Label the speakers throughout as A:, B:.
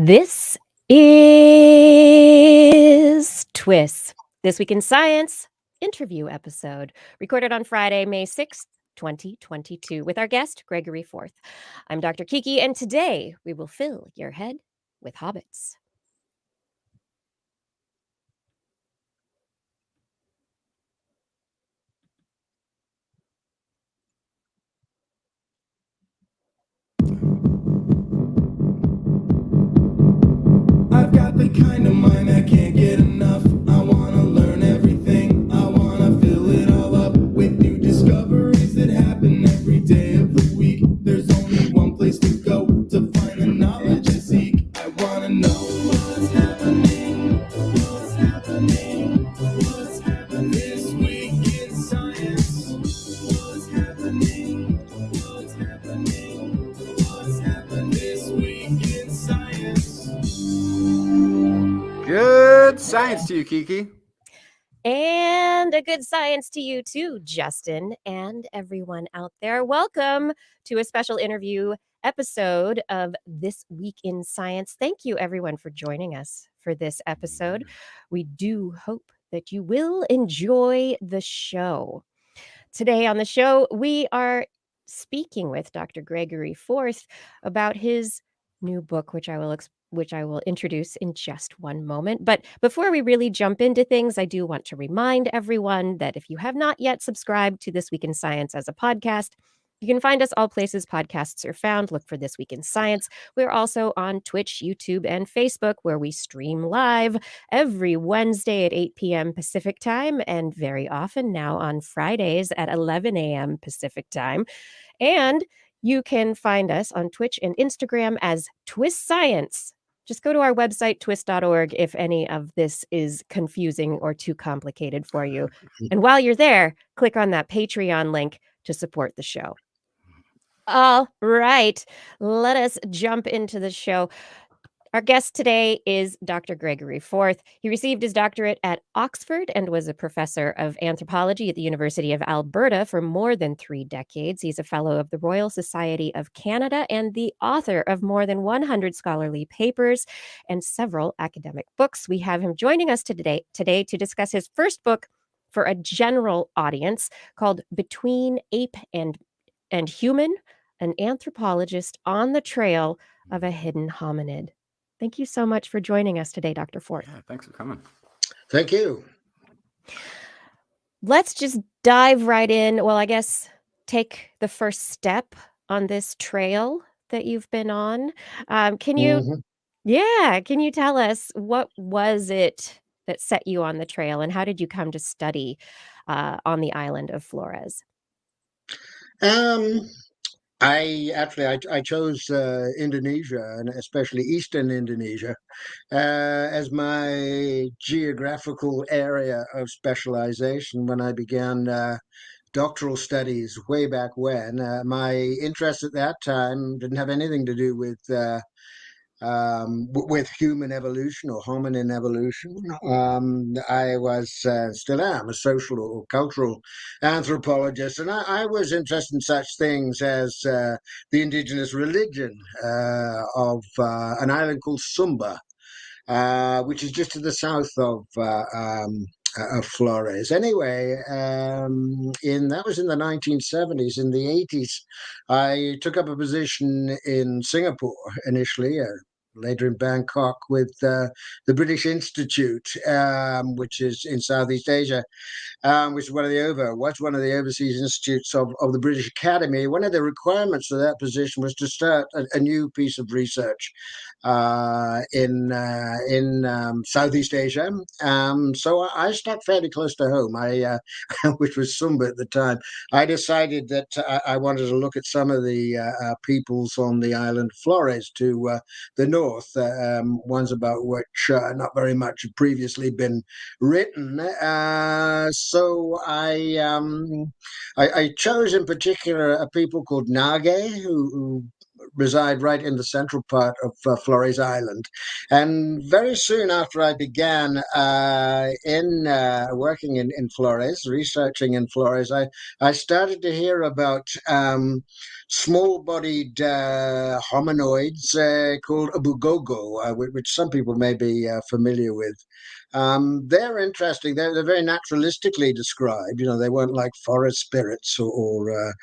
A: This is TWIS, This Week in Science interview episode, recorded on Friday, May 6th, 2022, with our guest, Gregory Forth. I'm Dr. Kiki, and today we will fill your head with hobbits.
B: I've got the kind of mind I can't get enough. I wanna learn everything. I wanna fill it all up with new discoveries that happen every day of the week. There's only one place to go to find the knowledge I seek. I wanna know what's happening. What's happening? What's happening this week in science? What's happening? What's happening? What's happening this week in science?
C: Good science to you, Kiki.
A: And a good science to you too, Justin, and everyone out there. Welcome to a special interview episode of This Week in Science. Thank you, everyone, for joining us for this episode. We do hope that you will enjoy the show. Today on the show, we are speaking with Dr. Gregory Forth about his new book, which I will introduce in just one moment. But before we really jump into things, I do want to remind everyone that if you have not yet subscribed to This Week in Science as a podcast, you can find us all places podcasts are found. Look for This Week in Science. We're also on Twitch, YouTube, and Facebook, where we stream live every Wednesday at 8 p.m. Pacific time, and very often now on Fridays at 11 a.m. Pacific time. And you can find us on Twitch and Instagram as TWIS Science. Just go to our website, twis.org, if any of this is confusing or too complicated for you. And while you're there, click on that Patreon link to support the show. All right, let us jump into the show. Our guest today is Dr. Gregory Forth. He received his doctorate at Oxford and was a professor of anthropology at the University of Alberta for more than 3 decades. He's a fellow of the Royal Society of Canada and the author of more than 100 scholarly papers and several academic books. We have him joining us today to discuss his first book for a general audience called Between Ape and Human, an anthropologist on the trail of a hidden hominid. Thank you so much for joining us today, Dr. Forth.
C: Yeah, thanks for coming.
D: Thank you.
A: Let's just dive right in. Well, I guess take the first step on this trail that you've been on. Can you tell us, what was it that set you on the trail, and how did you come to study on the island of Flores?
D: I chose Indonesia, and especially Eastern Indonesia, as my geographical area of specialization when I began doctoral studies way back when. My interest at that time didn't have anything to do with human evolution or hominin evolution. I was still am a social or cultural anthropologist, and I was interested in such things as the indigenous religion of an island called Sumba, which is just to the south of Flores. Anyway, that was in the 1970s. In the 80s, I took up a position in Singapore initially, later in Bangkok, with the British Institute, which is in Southeast Asia, which is one of the overseas institutes of the British Academy. One of the requirements for that position was to start a new piece of research in Southeast Asia. So I stuck fairly close to home, which was Sumba at the time. I decided that I wanted to look at some of the peoples on the island Flores to the north, ones about which not very much had previously been written. So I chose in particular a people called Nage, who reside right in the central part of Flores Island. And very soon after I began in working in Flores, researching in Flores, I started to hear about small-bodied hominoids called abugogo, which some people may be familiar with. They're interesting. They're very naturalistically described. They weren't like forest spirits or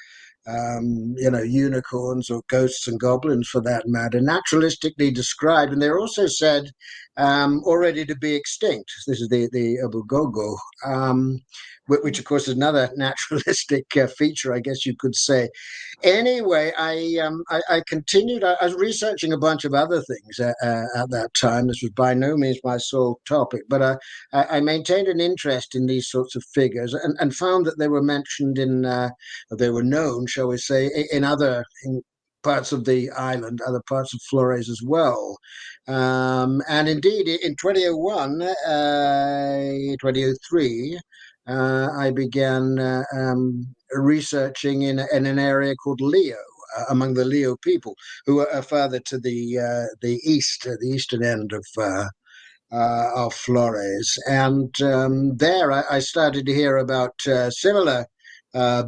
D: unicorns or ghosts and goblins for that matter, naturalistically described. And they're also said already to be extinct. This is the abugogo, which of course is another naturalistic feature, I guess you could say. Anyway, I continued. I was researching a bunch of other things at that time. This was by no means my sole topic, but I maintained an interest in these sorts of figures and found that they were mentioned they were known, shall we say, in parts of the island, other parts of Flores as well. And indeed, in 2001, 2003, I began researching in an area called Leo, among the Leo people, who are further to the east, the eastern end of Flores. And there I started to hear about similar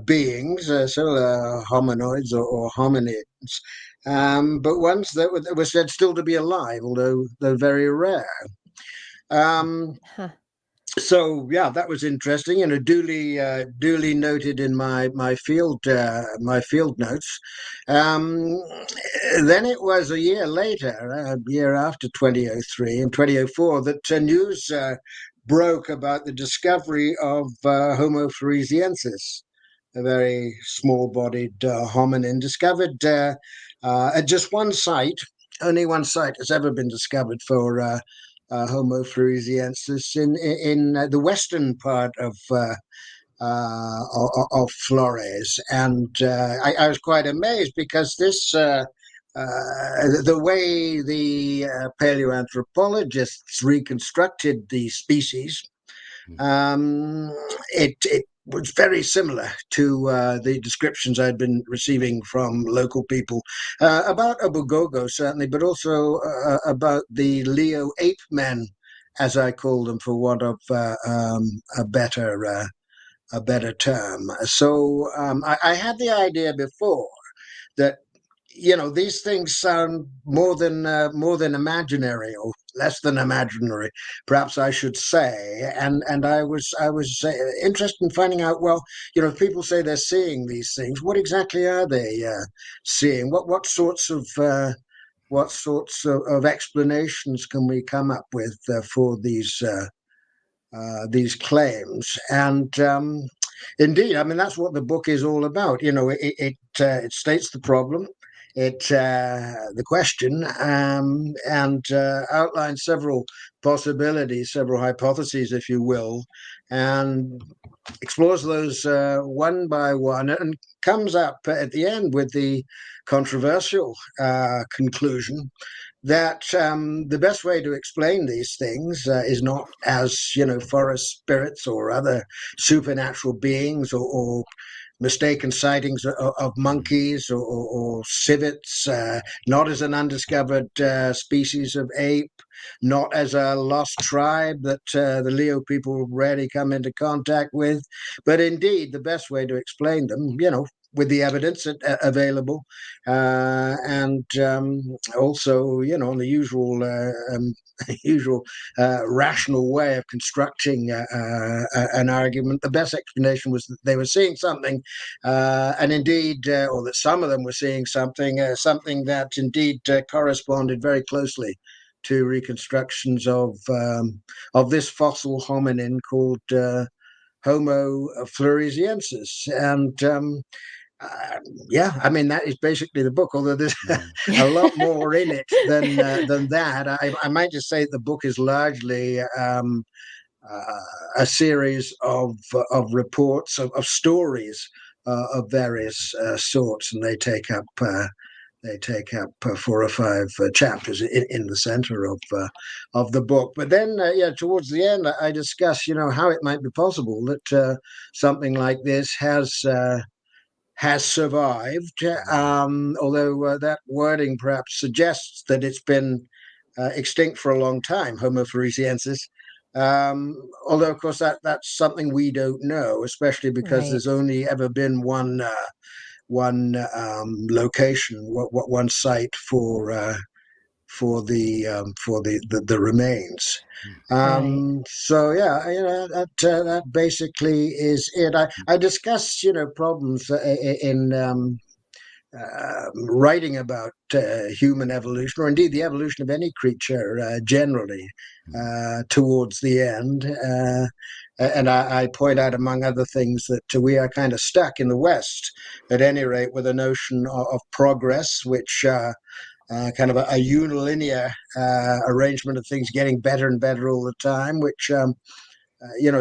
D: beings, similar hominoids or hominids, but ones that were said still to be alive, although they're very rare.
A: Huh.
D: So yeah, that was interesting, and duly noted in my field notes. Um, then it was a year later, a year after 2003, in 2004, that news broke about the discovery of Homo floresiensis, a very small-bodied hominin discovered at just one site. Only one site has ever been discovered for Homo floresiensis in the western part of Flores, and I was quite amazed because the way the paleoanthropologists reconstructed the species, it was very similar to the descriptions I'd been receiving from local people about Abugogo, certainly, but also about the Leo Ape-men, as I call them, for want of a better term. So I had the idea before that these things sound more than imaginary, or less than imaginary, perhaps I should say. And I was interested in finding out, well, if people say they're seeing these things, what exactly are they seeing? What sorts of explanations can we come up with for these claims? And indeed, I mean, that's what the book is all about. It states the problem, the question, and outlines several possibilities, several hypotheses, if you will, and explores those one by one, and comes up at the end with the controversial conclusion that the best way to explain these things is not as forest spirits or other supernatural beings, or mistaken sightings of monkeys or civets, not as an undiscovered species of ape, not as a lost tribe that the Leo people rarely come into contact with, but indeed the best way to explain them, with the evidence available, and also, on the usual usual rational way of constructing an argument. The best explanation was that they were seeing something, and indeed, or that some of them were seeing something, something that indeed corresponded very closely to reconstructions of this fossil hominin called Homo floresiensis. And yeah, I mean, that is basically the book, although there's a lot more in it than that. I might just say the book is largely a series of reports, of stories of various sorts, and they take up 4 or 5 chapters in the center of the book. But then, towards the end, I discuss, how it might be possible that something like this has survived, although that wording perhaps suggests that it's been extinct for a long time, Homo floresiensis. Although, of course, that's something we don't know, especially because
A: Right.
D: there's only ever been one location, one site for the remains.
A: Right.
D: So yeah, that basically is it. I discuss problems in writing about human evolution, or indeed the evolution of any creature generally, towards the end. And I point out, among other things, that we are kind of stuck in the West, at any rate, with a notion of progress, which kind of a unilinear arrangement of things getting better and better all the time, which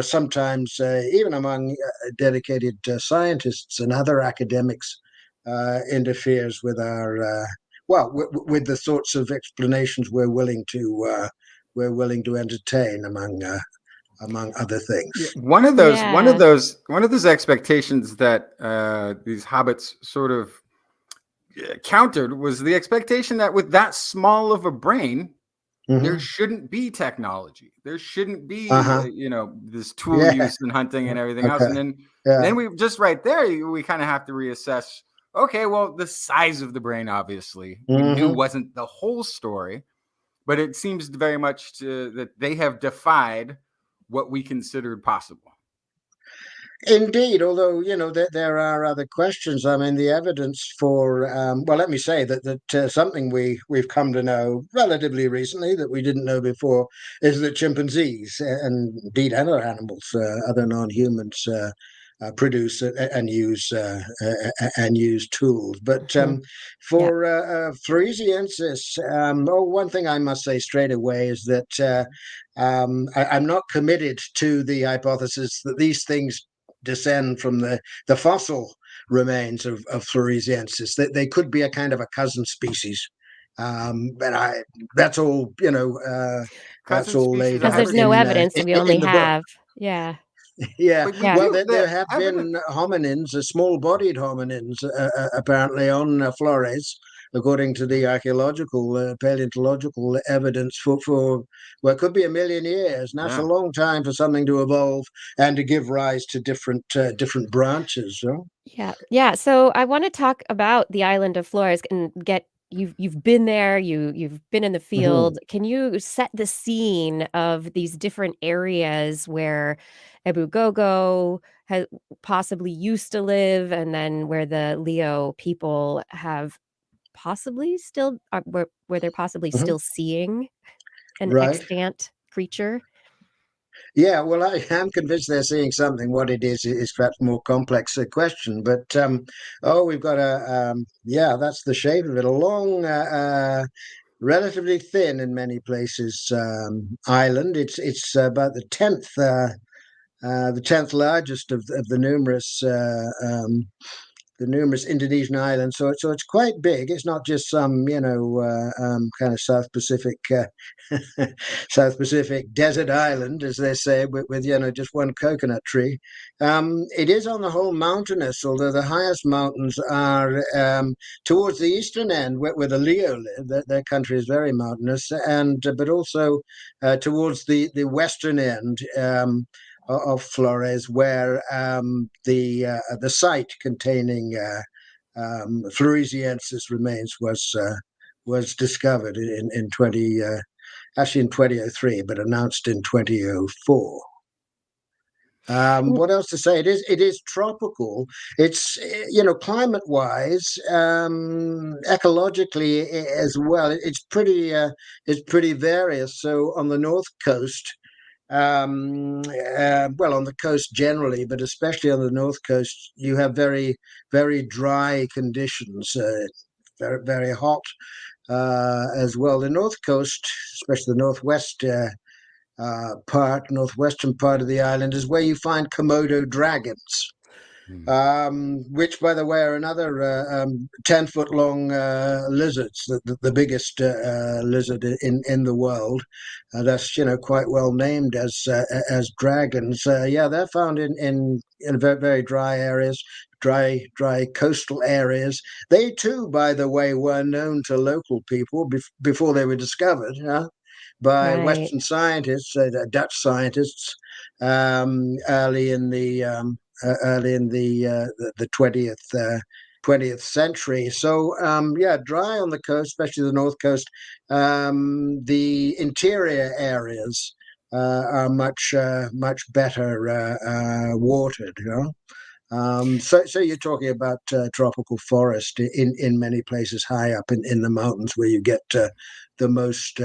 D: sometimes even among dedicated scientists and other academics interferes with our with the sorts of explanations we're willing to entertain, among other
C: Yeah,
D: things.
A: Yeah.
C: one of those expectations that these hobbits sort of countered was the expectation that with that small of a brain, there
D: Mm-hmm.
C: shouldn't be technology. There shouldn't be,
D: Uh-huh.
C: this tool
D: Yeah.
C: use and hunting and everything else.
D: Okay.
C: And then,
D: Yeah.
C: then we just right there, we kind of have to reassess. Okay, well, the size of the brain, obviously, we knew
D: Mm-hmm.
C: wasn't the whole story, but it seems very much that they have defied what we considered possible.
D: Indeed, although there are other questions. I mean, the evidence for well, let me say that something we've come to know relatively recently that we didn't know before is that chimpanzees, and indeed other animals, other non-humans, produce and use tools. But
A: Mhm. Yeah.
D: for Floresiensis, one thing I must say straight away is that I'm not committed to the hypothesis that these things descend from the fossil remains of Floresiensis. They could be a kind of a cousin species. And that's all, that's
C: Cousin
D: all
C: species,
D: laid
C: a
A: Because
D: out
A: there's
C: hybrid
A: no
C: species.
A: evidence. We only
D: in the book.
A: have. Yeah.
D: Yeah,
C: But we
A: Yeah.
D: well,
C: do
D: there
C: the
D: have
C: evidence.
D: been hominins, small-bodied hominins, apparently on Flores, according to the archaeological, paleontological evidence for well, it could be 1 million years, and that's a
C: Yeah.
D: long time for something to evolve and to give rise to different branches. So.
A: Yeah. Yeah. So I want to talk about the island of Flores and get you've been there, you've been in the
D: Mhm.
A: field. Can you set the scene of these different areas where Abu Gogo has possibly used to live and then where the Leo people have possibly still where they're possibly
D: Mhm.
A: still seeing an
D: Right.
A: extant creature?
D: Yeah, well, I am convinced they're seeing something. What it is perhaps more complex a question, but we've got yeah, that's the shape of it. A long, relatively thin in many places island. It's about the tenth largest of the numerous Indonesian islands. So it's quite big. It's not just some kind of South Pacific South Pacific desert island, as they say, with just one coconut tree. It is on the whole mountainous, although the highest mountains are towards the eastern end, where the Leo live. Their country is very mountainous, and but also towards the western end. Of Flores, where the site containing Floresiensis remains was discovered in 2003, but announced in 2004.
A: Mm.
D: What else to say? It is tropical. It's climate wise, ecologically as well. It's pretty various. So on the north coast, well, on the coast generally, but especially on the north coast, you have very, very dry conditions, very, very hot as well. The north coast, especially the northwestern part of the island, is where you find Komodo dragons.
C: Mm.
D: Which, by the way, are another 10-foot long lizards, the biggest lizard in the world. That's quite well named as dragons. Yeah, they're found in very, very dry areas, dry coastal areas. They too, by the way, were known to local people before they were discovered. By
A: Right.
D: Western scientists, Dutch scientists, early in the 20th century. So yeah, dry on the coast, especially the north coast. The interior areas are much better watered. So you're talking about tropical forest in many places high up in the mountains where you get the most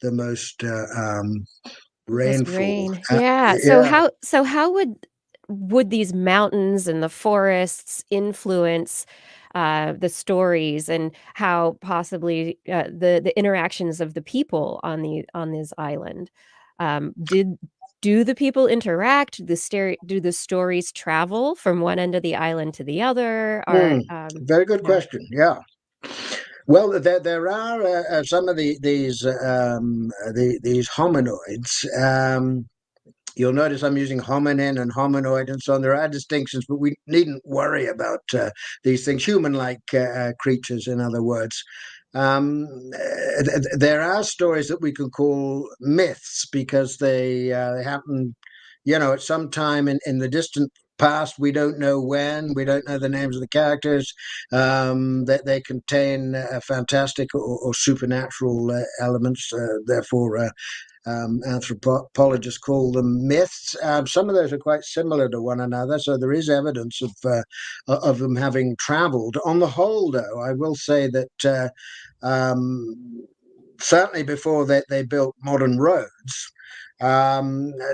D: the most
A: Most
D: rainfall.
A: rain. Yeah. So
D: Yeah.
A: how would these mountains and the forests influence the stories and how possibly the interactions of the people on this island? Did do the people interact? Do the stories travel from one end of the island to the other? Or
D: Very good
A: yeah.
D: question. Yeah. Well, there are some of these hominoids. You'll notice I'm using hominin and hominoid and so on. There are distinctions, but we needn't worry about these things. Human-like creatures, in other words. There are stories that we can call myths because they happen, at some time in the distant past. We don't know when. We don't know the names of the characters. That they contain fantastic or supernatural elements. Therefore, anthropologists call them myths. Some of those are quite similar to one another, so there is evidence of them having travelled. On the whole, though, I will say that certainly before they built modern roads,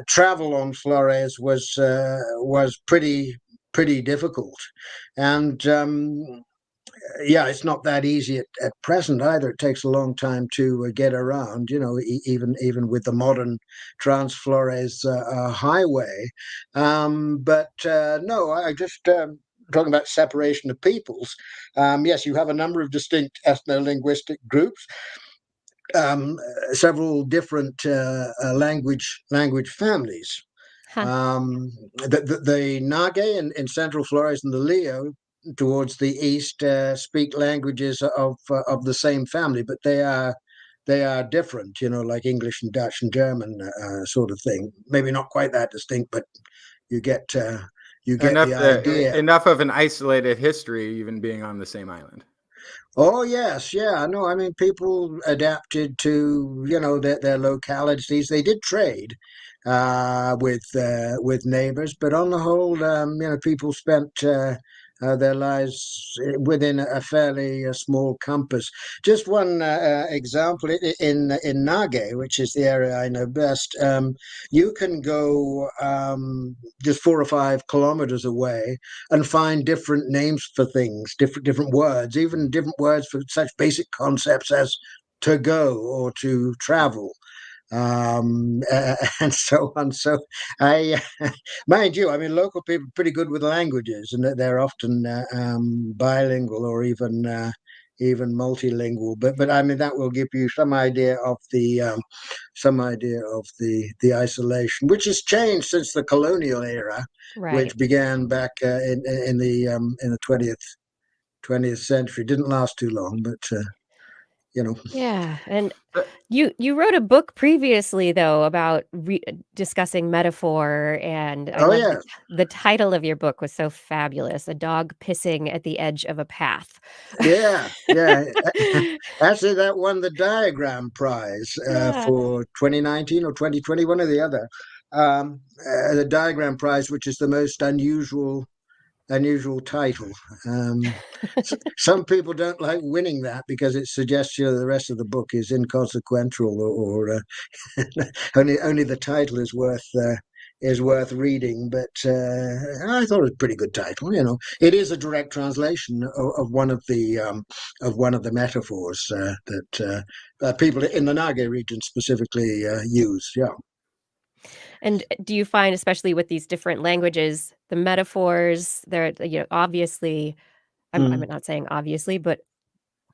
D: travel on Flores was pretty difficult, and yeah, it's not that easy at present either. It takes a long time to get around, even with the modern Trans Flores highway. But no, I just talking about separation of peoples. Yes, you have a number of distinct ethno-linguistic groups, um, several different language families.
A: Huh.
D: The Nage in central Flores and the Leo towards the east speak languages of the same family, but they are different. Like English and Dutch and German sort of thing. Maybe not quite that distinct, but you get the idea.
C: Enough of an isolated history, even being on the same island.
D: Oh yes, yeah. No, I mean people adapted to their localities. They did trade with neighbors, but on the whole, people spent their lives within a fairly small compass. Just one example in Nage, which is the area I know best. You can go just 4 or 5 kilometers away and find different names for things, different words, even different words for such basic concepts as to go or to travel, and so on. So I, mind you, I mean, local people are pretty good with languages, and they're often bilingual or even multilingual. But I mean, that will give you some idea of the isolation, which has changed since the colonial era,
A: Right.
D: which began back in the 20th century. Didn't last too long, but you know.
A: Yeah. And
C: Uh,
A: you wrote a book previously though about discussing metaphor, and I
D: Oh
A: love
D: yeah,
A: the title of your book was so fabulous, A Dog Pissing at the Edge of a Path.
D: yeah. Actually, that won the Diagram Prize
A: Yeah.
D: for 2019 or 2020, one or the other. The Diagram Prize, which is the most unusual title. Some people don't like winning that because it suggests the rest of the book is inconsequential, or only the title is worth reading. But I thought it was a pretty good title. It is a direct translation of one of the metaphors that people in the Nage region specifically use. Yeah.
A: And do you find, especially with these different languages, the metaphors, they're, obviously, I'm
D: Mm.
A: not saying obviously, but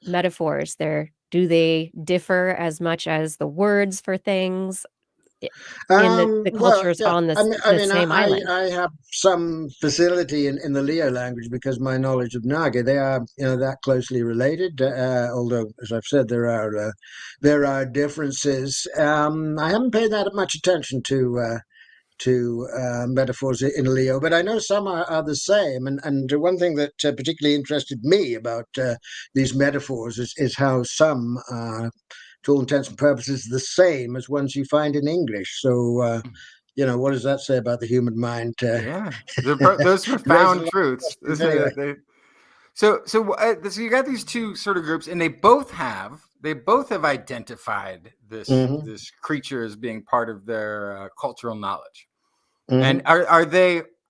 A: metaphors, do they differ as much as the words for things i- in the
D: Well,
A: cultures
D: yeah.
A: on
D: I
A: the
D: mean,
A: same island?
D: I have some facility in the Leo language because my knowledge of Naga, they are, that closely related. Although, as I've said, there are differences. I haven't paid that much attention to metaphors in Leo, but I know some are the same. And one thing that particularly interested me about these metaphors is how some to all intents and purposes, the same as ones you find in English. So, what does that say about the human mind?
C: Yeah, those
D: Raise a
C: profound
D: lot of
C: truths.
D: questions anyway.
C: So you got these two sort of groups, and they both have identified
D: Hmm.
C: this creature as being part of their cultural knowledge. And
D: Hmm.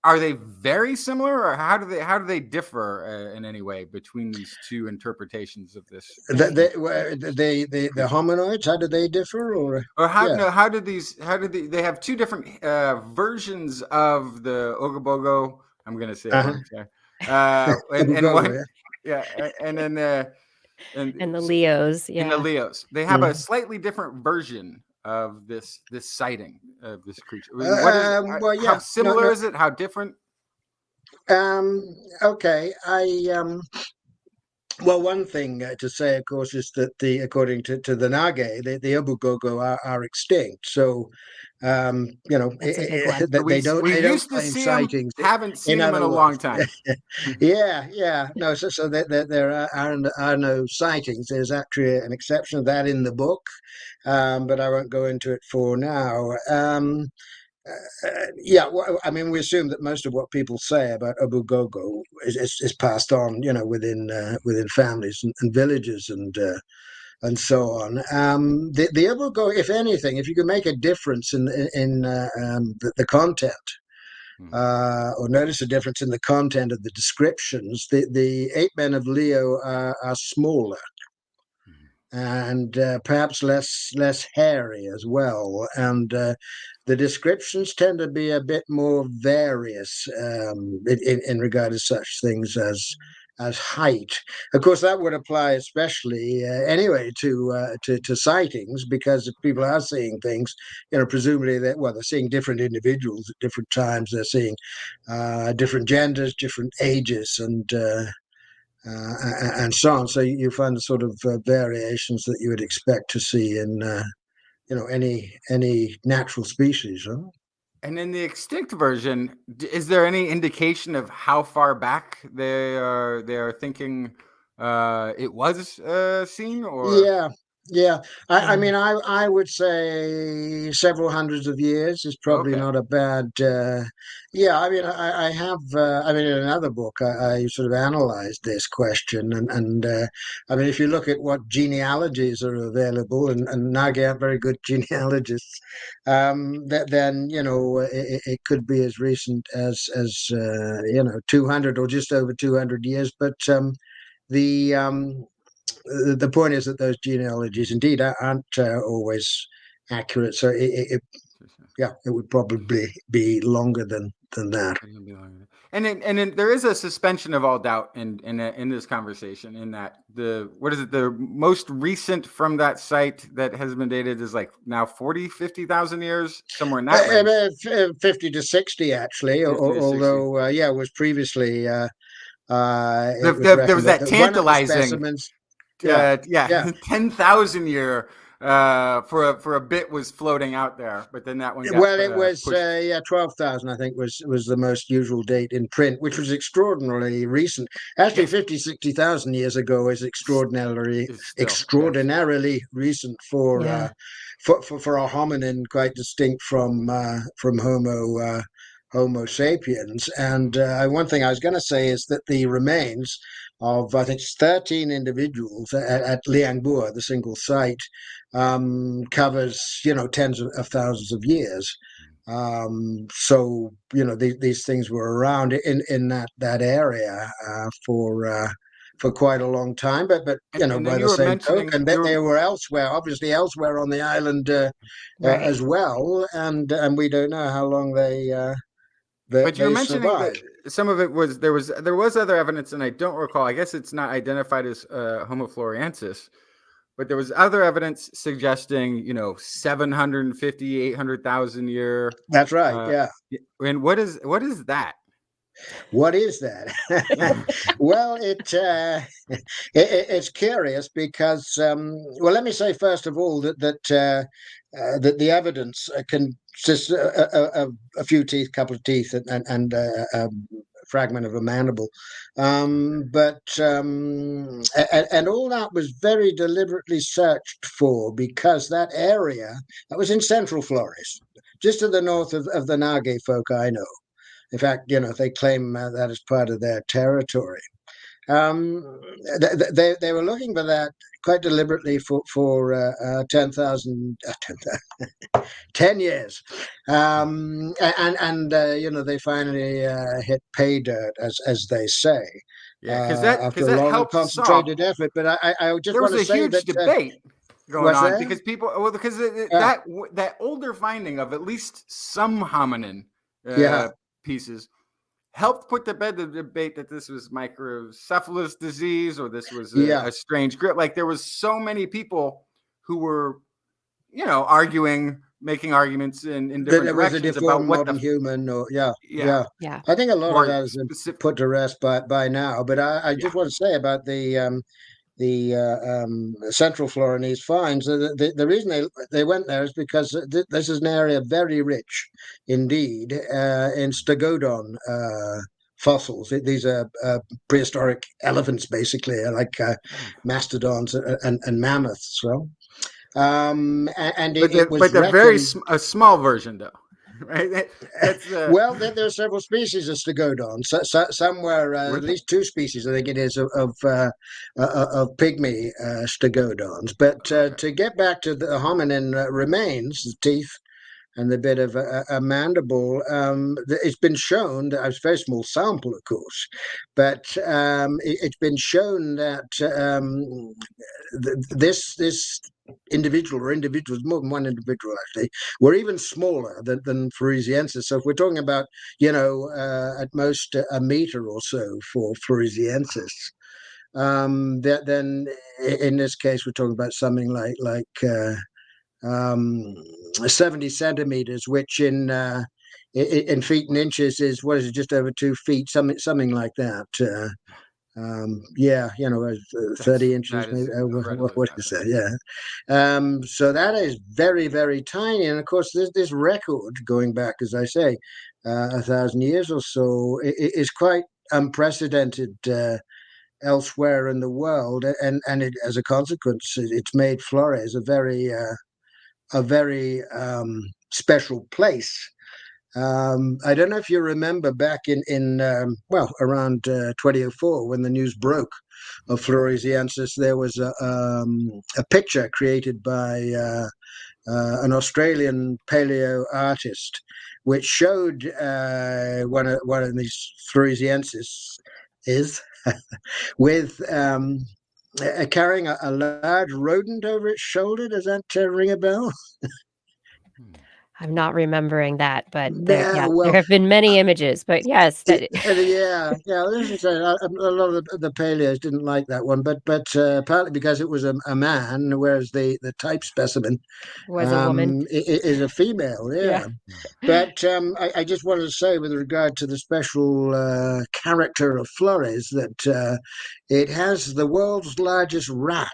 C: are they very similar, or how do they differ in any way between these two interpretations of this ancient
D: The
C: creature?
D: hominoids, how do they differ? Or
C: Or
D: yeah,
C: how did they have two different versions of the Ogobogo? I'm gonna say it
D: uh-huh.
C: wrong, sorry. And
D: Go,
C: one,
D: yeah.
C: yeah, and then and
A: And the
C: so
A: Leos,
C: in the
A: yeah.
C: Leos, they have a
D: Mhm.
C: slightly different version of this sighting of this creature. What is
D: Well,
C: how
D: yeah, no,
C: similar
D: no.
C: is it? How different?
D: Um, okay, Well, one thing to say, of course, is that according to the Nage, the Obugogo are extinct. So,
A: That's a big one.
C: So we
D: they don't
C: used to
D: claim
C: see them,
D: sightings.
C: haven't
D: In
C: seen them in
D: other
C: a long
D: words,
C: time.
D: yeah, yeah, no. So there are no sightings. There's actually an exception of that in the book, but I won't go into it for now. Yeah, well, I mean, we assume that most of what people say about Obugogo is passed on, within families and villages and so on. The Obugogo, if anything, if you can make a difference in the content,
C: Mhm,
D: or notice a difference in the content of the descriptions, the Ape-men of Leo are smaller
C: mhm,
D: and perhaps less hairy as well. And the descriptions tend to be a bit more various in regard to such things as height. Of course, that would apply especially anyway to sightings, because if people are seeing things, presumably they're seeing different individuals at different times. They're seeing different genders, different ages, and so on. So you find the sort of variations that you would expect to see in any natural species. Huh?
C: And in the extinct version, is there any indication of how far back they are thinking it was seen, or
D: Yeah, yeah. I
A: Yeah.
D: mean, I would say several hundreds of years is probably
C: okay?
D: not a bad. Yeah, I mean, I have. I mean, in another book, I sort of analyzed this question, and I mean, if you look at what genealogies are available, and Nagi aren't very good genealogists, then it could be as recent as 200 or just over 200 years, but. The the point is that those genealogies indeed aren't always accurate. So yeah, it would probably be longer than that.
C: It'll be longer. And then there is a suspension of all doubt in this conversation, in that the most recent from that site that has been dated is like now 40,000-50,000 years, somewhere in that range.
D: 50 to 60 actually,
C: 50 to 60.
D: although it was previously it was
C: There was
D: reckoned
C: that
D: that one of the
C: tantalizing,
D: specimens, yeah, yeah.
C: 10,000 year for a bit was floating out there, but then that one got
D: Well, it was
C: pushed.
D: 12,000. I think was the most usual date in print, which was extraordinarily recent. Actually,
C: Yes,
D: 50, 60,000 years ago is
C: is still, yes.
D: extraordinarily recent for
A: Yeah.
D: for a hominin quite distinct from Homo sapiens. And one thing I was going to say is that the remains of, I think, 13 individuals at Liangbua, the single site, covers tens of thousands of years. So these things were around in that area for quite a long time. But
C: And
D: by
C: then you
D: the
C: were
D: same
C: mentioning
D: token, they were elsewhere, obviously elsewhere on the island
A: Right.
D: as well, and we don't know how long
C: but you were
D: they
C: mentioning that
D: survived.
C: some of it was there was other evidence, and I don't recall. I guess it's not identified as Homo floresiensis, but there was other evidence suggesting 750, 800,000 year.
D: That's right.
C: Uh,
D: Yeah.
C: and what is that?
D: What is that? Well, it's curious because well, let me say first of all that the evidence consists of a few teeth, couple of teeth, and a fragment of a mandible, and all that was very deliberately searched for because that area that was in Central Flores, just to the north of the Nage folk I know. In fact, they claim that as part of their territory. Um, they were looking for that quite deliberately for 10,000, 10 years, they finally hit pay dirt, as they say,
C: Yeah, because
D: after a
C: that
D: long and
C: helps
D: concentrated
C: solve.
D: effort. But I just
C: There
D: want
C: was
D: to
C: a
D: say
C: huge
D: that
C: debate going
D: what's
C: on
D: that?
C: because
D: Yeah,
C: that older finding of at least some hominin
D: yeah,
C: pieces helped put to bed the debate that this was microcephalus disease or this was
D: yeah.
C: a strange grip. Like there was so many people who were, making arguments in
D: That
C: different
D: it was a
C: directions about
D: deformed
C: what
D: modern human, or yeah,
C: yeah,
D: yeah.
A: Yeah.
D: I think a lot of
C: more
D: that has been
C: specific,
D: put to rest by now. But I
C: yeah.
D: just want to say about the Central Florinese finds. The reason they went there is because this is an area very rich indeed in stegodon fossils. These are prehistoric elephants, basically, like mastodons and mammoths. So, and it was
C: But they're very
D: reckoned.
C: a small version though, right? That's
D: Well, there are several species of stegodon. Somewhere, at least two species, I think it is, of pygmy stegodons. But
C: okay.
D: to get back to the hominin remains, the teeth and the bit of a mandible, it's been shown that it's a very small sample, of course, but it's been shown that this individual or individuals, more than one individual actually, were even smaller than Floresiensis. So if we're talking about, at most a meter or so for Floresiensis, then in this case we're talking about something like 70 centimeters, which in feet and inches is, what is it, just over 2 feet, something like that. Yeah, 30 inches,
C: That
D: maybe.
C: is
D: What,
C: incredibly
D: what is that?
C: fascinating.
D: Yeah. So that is very, very tiny. And of course, this record going back, as I say, 1,000 years or so, is quite unprecedented elsewhere in the world. And as a consequence, it's made Flores a very special place. I don't know if you remember back in well, around 2004, when the news broke of Floresiensis, there was a picture created by an Australian paleo artist, which showed one of these Floresiensis is with carrying a large rodent over its shoulder. Does that ring a bell?
A: I'm not remembering that, but
D: Yeah,
A: there
D: well,
A: have been many images, but yes, that
D: yeah. This is a lot of the paleos didn't like that one, but partly because it was a man, whereas the type specimen
A: was a woman.
D: is a female.
A: Yeah.
D: Yeah, but I just wanted to say, with regard to the special character of Flores, that it has the world's largest rat,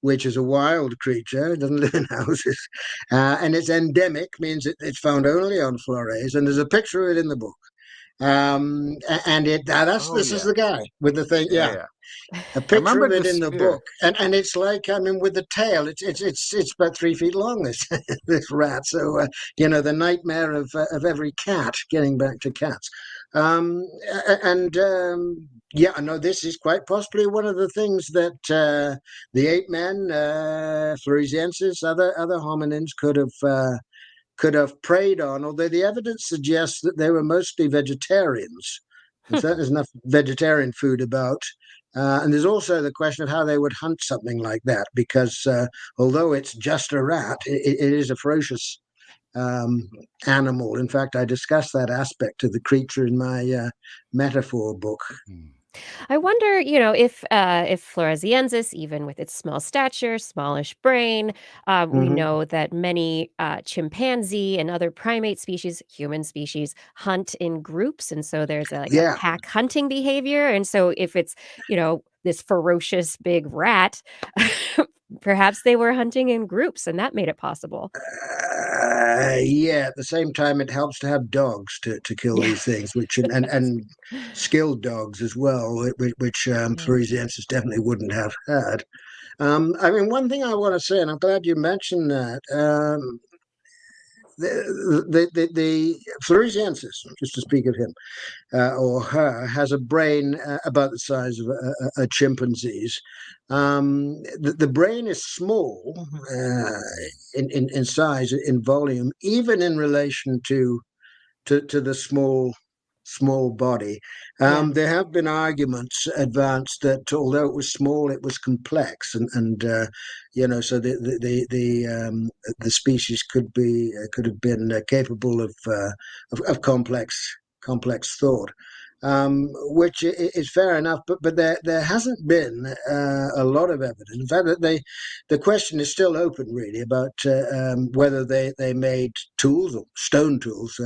D: which is a wild creature. It doesn't live in houses. And it's endemic, means it's found only on Flores. And there's a picture of it in the book. And
C: Oh
D: this is
C: yeah,
D: the guy with the thing.
C: yeah,
D: Yeah,
C: yeah.
D: a
C: I
D: picture
C: remember
D: of
C: the
D: it in the book,
C: spear.
D: and it's like, I mean, with the tail, it's about 3 feet long. This this rat. So the nightmare of every cat. Getting back to cats, and yeah, no, this is quite possibly one of the things that the Ape-man, Floresiensis, other hominins could have preyed on. Although the evidence suggests that they were mostly vegetarians. In fact, there's enough vegetarian food about. And there's also the question of how they would hunt something like that, because although it's just a rat, it is a ferocious um, animal. In fact, I discuss that aspect of the creature in my metaphor book.
A: I wonder, if Floresiensis, even with its small stature, smallish brain, we
D: Hmm.
A: know that many chimpanzee and other primate species, human species, hunt in groups, and so there's like a
D: Yeah.
A: pack hunting behavior. And so, if it's this ferocious big rat, perhaps they were hunting in groups, and that made it possible.
D: Yeah, at the same time, it helps to have dogs to kill
A: Yeah.
D: these things, which and skilled dogs as well, which
A: Yeah.
D: Floresiensis definitely wouldn't have had. I mean, one thing I want to say, and I'm glad you mentioned that, the Floresiensis, just to speak of him, or her, has a brain about the size of a chimpanzee's. The brain is small in size, in volume, even in relation to the small body.
A: Yeah.
D: There have been arguments advanced that although it was small, it was complex, and so the species could have been capable of complex thought. Which is fair enough, but there hasn't been a lot of evidence. In fact, that the question is still open, really, about whether they made tools or stone tools,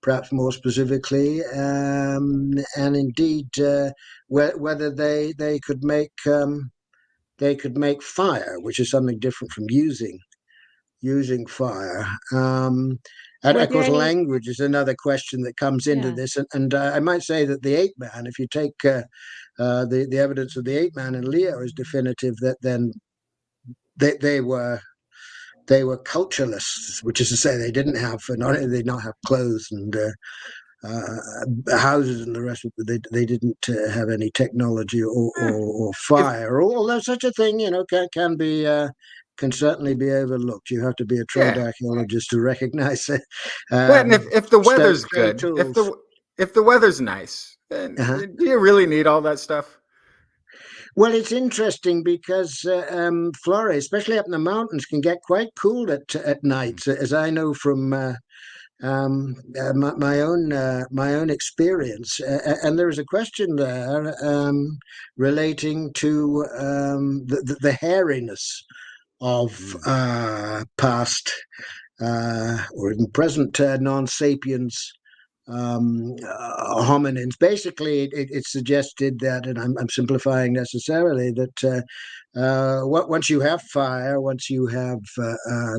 D: perhaps more specifically, and indeed whether they could make fire, which is something different from using fire. And
A: Were
D: of
A: there
D: course,
A: any?
D: language is another question that comes into
A: Yeah.
D: this. And I might say that the Ape-man, if you take the evidence of the Ape-man and Leo as definitive, that then they were culturalists, which is to say they didn't have not only did they not have clothes and houses and the rest of it, they didn't have any technology
C: Huh.
D: or
C: If
D: fire. Although such a thing, can be can certainly be overlooked. You have to be a trained
C: yeah,
D: archaeologist to recognize it.
C: yeah, and if the weather's
D: Stone
C: good,
D: tools.
C: if the weather's nice, then
D: Uh-huh.
C: do you really need all that stuff?
D: Well, it's interesting because Flores, especially up in the mountains, can get quite cool at night, as I know from my own experience. And there is a question there relating to the hairiness of
C: Mm.
D: past or even present non-sapiens hominins. Basically, it suggested that, and I'm simplifying necessarily, that once you have fire, once you have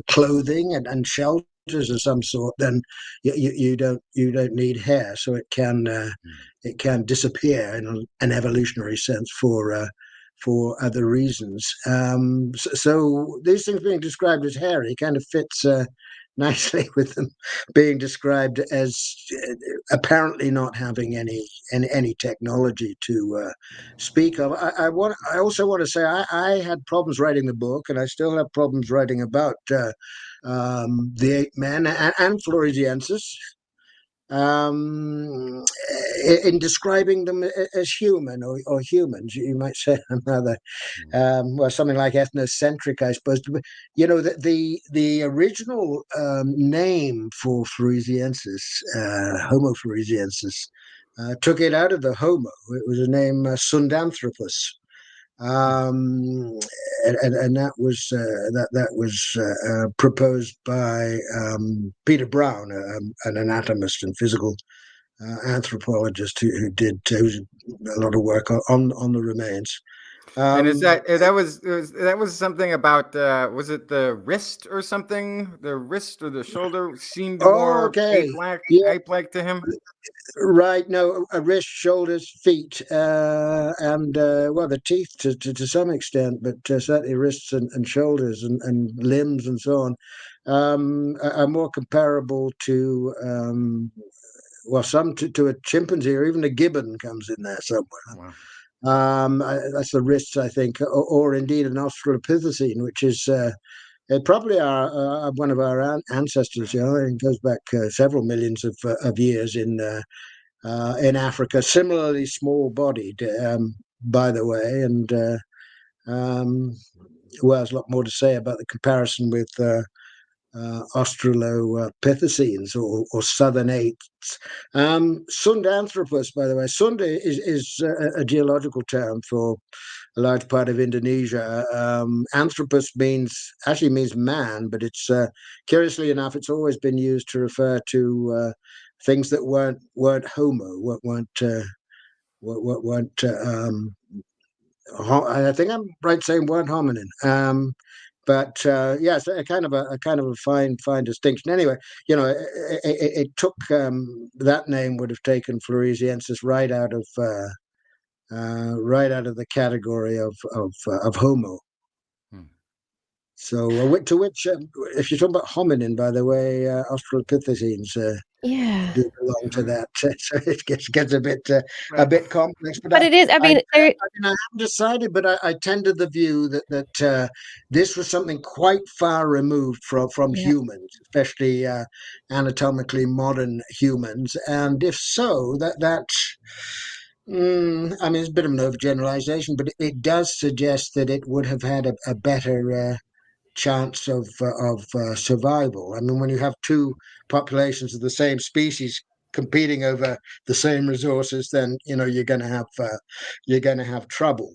D: clothing and shelters of some sort, then you don't need hair, so it can disappear in an evolutionary sense for other reasons. So these things being described as hairy kind of fits nicely with them being described as apparently not having any technology to speak of. I also want to say I had problems writing the book, and I still have problems writing about the Ape-man and Floresiensis, um, in describing them as human or humans. You might say another well, something like ethnocentric, I suppose. But, the original name for Floresiensis, Homo floresiensis, took it out of the Homo. It was a name Sundanthropus. Um, and that was proposed by Peter Brown, an anatomist and physical anthropologist who did a lot of work on the remains.
C: And is
D: Um,
C: that was something about was it the wrist or something? The wrist or the shoulder seemed
D: oh,
C: more
D: okay. Yeah,
C: ape-like to him.
D: right. No, a wrist, shoulders, feet, and well, the teeth to some extent, but certainly wrists and shoulders and limbs and so on are more comparable to well, some to a chimpanzee or even a gibbon comes in there somewhere.
C: Wow.
D: That's the wrists, I think, or indeed an Australopithecine, which is probably one of our ancestors. It goes back several millions of years in Africa. Similarly small-bodied. by the way, and well, there's a lot more to say about the comparison with Australopithecines or southern apes. Sundanthropus, by the way, Sunda is a geological term for a large part of Indonesia. Anthropus actually means man, but it's curiously enough, it's always been used to refer to things that weren't Homo, weren't I think I'm right saying weren't hominin. But yes, a kind of a fine distinction. Anyway, it took that name would have taken Floresiensis right out of the category of Homo. So, to which, if you're talking about hominin, by the way, Australopithecines
A: Yeah.
D: do belong to that. So it gets a bit complex.
A: But it is, I mean,
D: I haven't decided, but I tend to the view that this was something quite far removed from
A: yeah.
D: humans, especially anatomically modern humans. And if so, I mean, it's a bit of an overgeneralization, but it does suggest that it would have had a better chance of survival. I mean, when you have two populations of the same species competing over the same resources, then you're going to have trouble.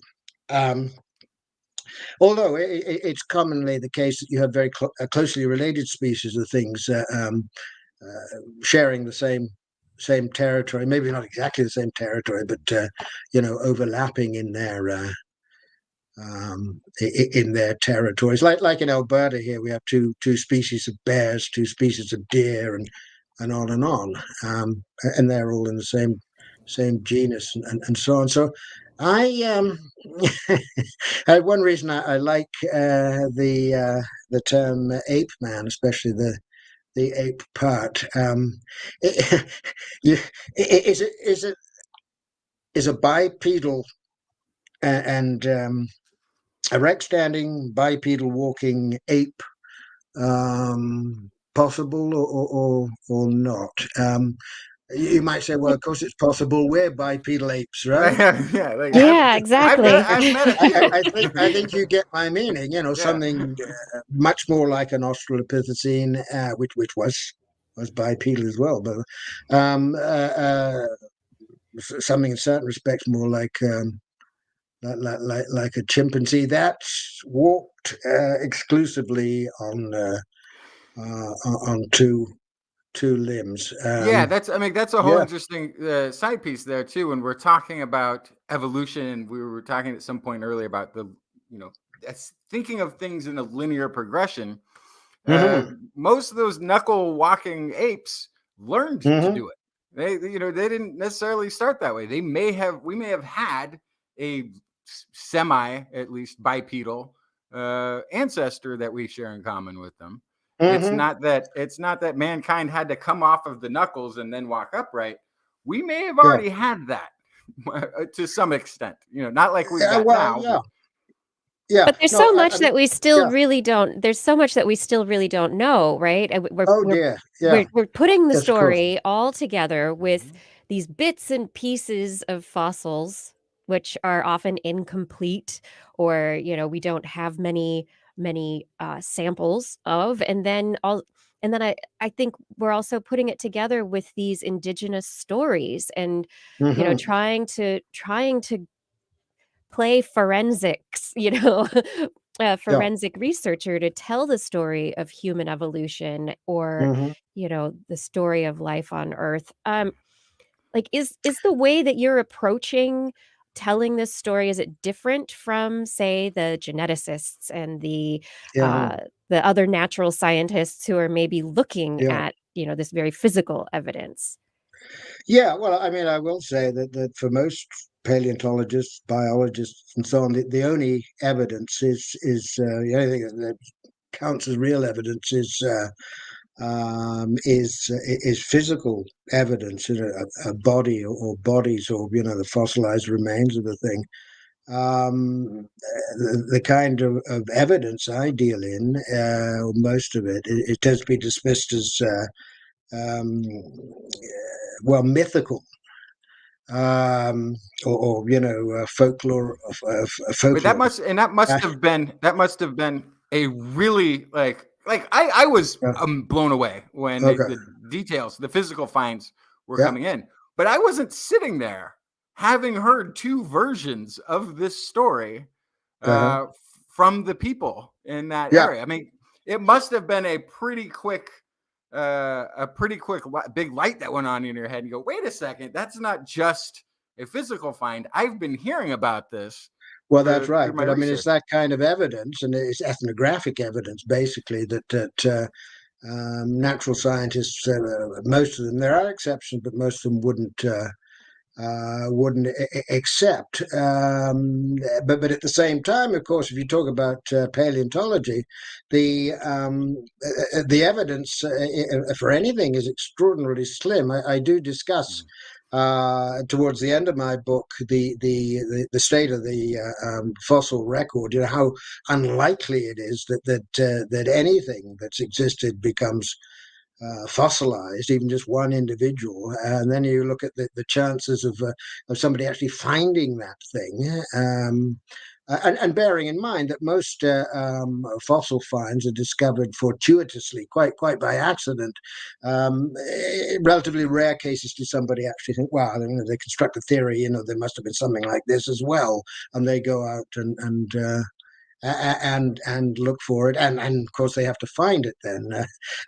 D: Although it's commonly the case that you have very closely related species of things sharing the same territory, maybe not exactly the same territory, but overlapping in their territories. Like in Alberta here, we have two species of bears, two species of deer, and on and on, and they're all in the same genus and so on. So I one reason I like the term Ape-man, especially the ape part. Is a bipedal and erect standing bipedal walking ape possible or not? You might say, well, of course it's possible. We're bipedal apes, right?
A: Yeah, exactly.
C: I've met a few.
D: I think you get my meaning. Something much more like an Australopithecine, which was bipedal as well, but something in certain respects more like a chimpanzee that's walked exclusively on two limbs.
C: Yeah, that's a whole
D: Yeah.
C: interesting side piece there too. When we're talking about evolution, and we were talking at some point earlier about thinking of things in a linear progression. Most of those knuckle walking apes learned to do it. They didn't necessarily start that way. We may have had a semi, at least bipedal ancestor that we share in common with them. It's not that mankind had to come off of the knuckles and then walk upright. We may have already had that to some extent. Not like we've got now.
D: Yeah. Yeah.
A: But there's so much that we still really don't. There's so much that we still really don't know, right? We're putting the story all together with these bits and pieces of fossils, which are often incomplete, or we don't have many samples of, and then I think we're also putting it together with these indigenous stories, and trying to play forensics, a forensic researcher to tell the story of human evolution, or the story of life on Earth. Like, is the way that you're approaching telling this story, is it different from, say, the geneticists and the other natural scientists who are maybe looking at this very physical evidence?
D: Yeah, well, I mean, I will say that for most paleontologists, biologists, and so on, the only evidence is the only thing that counts as real evidence is physical evidence, a body or bodies, or the fossilized remains of the thing. The kind of evidence I deal in, or most of it tends to be dismissed as mythical. or folklore of
C: But that
D: folklore.
C: must
D: Uh,
C: have been a really I was
D: yeah,
C: blown away when
D: okay.
C: the details, the physical finds were
D: Yeah.
C: coming in. But I wasn't sitting there having heard two versions of this story
D: Uh-huh.
C: uh, from the people in that
D: Yeah.
C: area. I mean, it must have been a pretty quick big light that went on in your head, and you go, wait a second, that's not just a physical find. I've been hearing about this
D: Well, that's right.
C: through my
D: But I mean, it's
C: research.
D: that kind of evidence, and it's ethnographic evidence, basically, that natural scientists, most of them, there are exceptions, but most of them wouldn't accept. But at the same time, of course, if you talk about paleontology, the evidence for anything is extraordinarily slim. I do discuss towards the end of my book the state of the fossil record. You know how unlikely it is that anything that's existed becomes fossilized, even just one individual, and then you look at the chances of somebody actually finding that thing. And bearing in mind that most fossil finds are discovered fortuitously, quite by accident. Relatively rare cases do somebody actually think, "Wow, they construct a theory. There must have been something like this as well," and they go out and look for it, and of course they have to find it. Then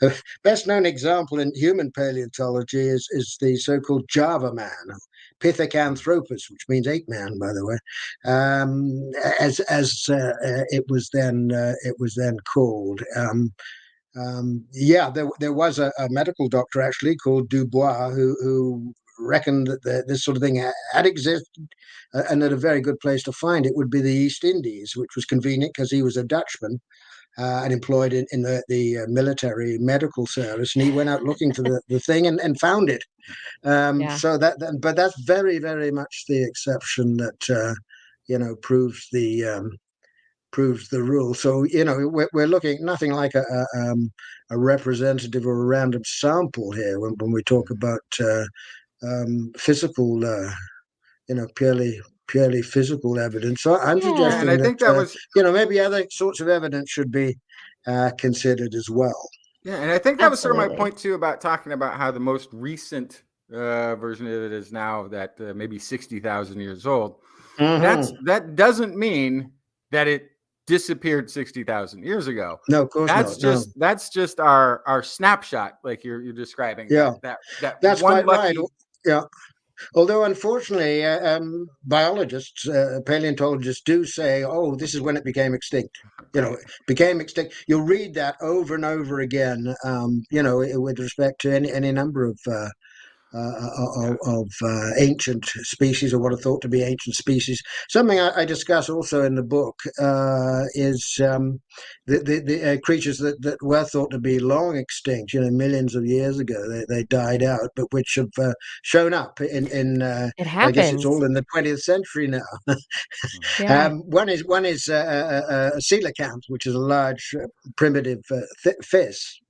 D: the best known example in human paleontology is the so-called Java man, Pithecanthropus, which means Ape-man, by the way, as it was then called. Yeah, there was a medical doctor actually called Dubois who reckoned that this sort of thing had existed, and that a very good place to find it would be the East Indies, which was convenient because he was a Dutchman and employed in the military medical service, and he went out looking for the thing and found it.
A: Yeah.
D: So but that's very, very much the exception that proves the rule. So we're looking at nothing like a representative or a random sample here when we talk about physical, purely physical evidence. So I'm
A: Yeah.
C: And
D: suggesting
C: I
D: that
C: think that was
D: maybe other sorts of evidence should be considered as well.
C: yeah, and I think that was sort of my
A: Absolutely.
C: point too about talking about how the most recent version of it is now that maybe 60,000 years old.
D: Hmm.
C: That doesn't mean that it disappeared 60,000 years ago.
D: No, of course not. No.
C: That's just our snapshot, like you're describing
D: Yeah,
C: that
D: that's
C: one
D: quite right.
C: lucky.
D: Yeah. Although, unfortunately, biologists, paleontologists do say, "Oh, this is when it became extinct."
C: Right.
D: It became extinct. You'll read that over and over again. With respect to any number
C: Yeah.
D: of ancient species, or what are thought to be ancient species. Something I discuss also in the book is the creatures that were thought to be long extinct, millions of years ago. They died out, but which have shown up in
A: It
D: I guess it's all
A: happens.
D: in the 20th century now.
A: Yeah.
D: One is a coelacanth, which is a large primitive fish.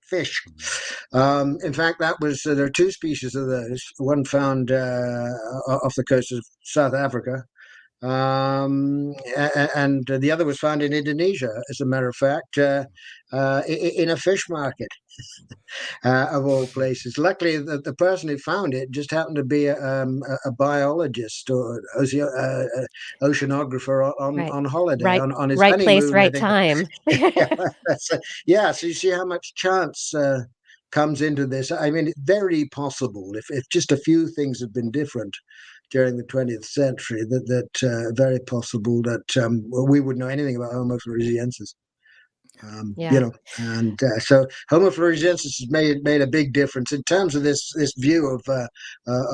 D: In fact, there are two species of those. One found off the coast of South Africa, and the other was found in Indonesia, as a matter of fact, in a fish market of all places. Luckily, the person who found it just happened to be a biologist or oceanographer
A: Right.
D: on holiday
A: Right.
D: on his
A: Right place,
D: honeymoon, I
A: right
D: think.
A: time.
D: Yeah, yeah. So you see how much chance comes into this. I mean, it's very possible if just a few things had been different during the 20th century, that very possible that we wouldn't know anything about Homo floresiensis.
A: Yeah.
D: And so Homo floresiensis has made a big difference in terms of this view of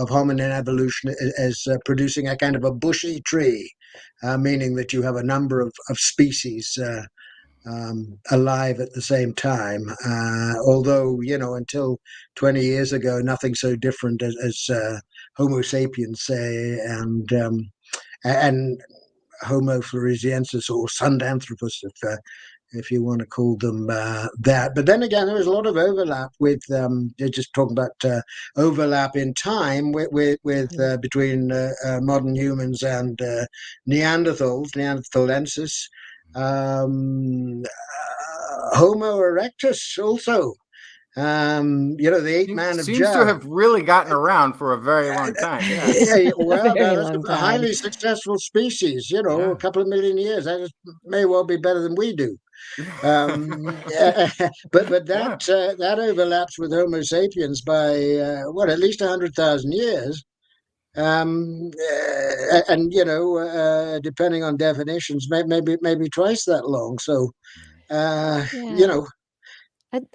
D: hominin evolution as producing a kind of a bushy tree, meaning that you have a number of species alive at the same time. Although, until 20 years ago, nothing so different as Homo sapiens, say, and Homo floresiensis or Sundanthropus, if you want to call them that. But then again, there was a lot of overlap with just talking about overlap in time with between modern humans and Neanderthalensis. Homo erectus also. The Ape-man of
C: Seems to
D: Jah.
C: have really gotten around for a very long time. Yeah.
D: Yeah,
A: A
D: well,
A: very
D: that's
A: long
D: a
A: time.
D: highly successful species.
C: Yeah.
D: A couple of million years. May well be better than we do. But
C: Yeah.
D: that overlaps with Homo sapiens by at least 100,000 years. And depending on definitions, maybe twice that long. So, you
A: Yeah.
D: know,
A: I'd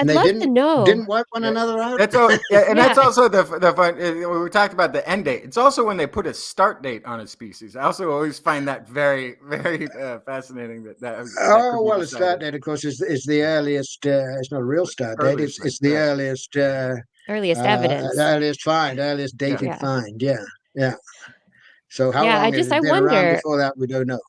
D: they
A: love to know.
D: didn't wipe one
C: Yeah.
D: another out.
C: That's all. Yeah, and that's
A: Yeah.
C: also the fun. We talked about the end date. It's also when they put a start date on a species. I also always find that very, very fascinating. That could
D: Oh
C: be
D: well, a start
C: decided
D: date, of course, is the earliest. It's not a real start date.
C: earliest
D: It's
C: thing,
D: the
C: right?
D: earliest.
A: Earliest evidence.
D: Earliest find, earliest
C: Yeah.
D: dated
A: Yeah.
D: find. Yeah, yeah. So how
A: Yeah.
D: long it
A: I
D: had been around
A: wonder
D: before that, we don't know.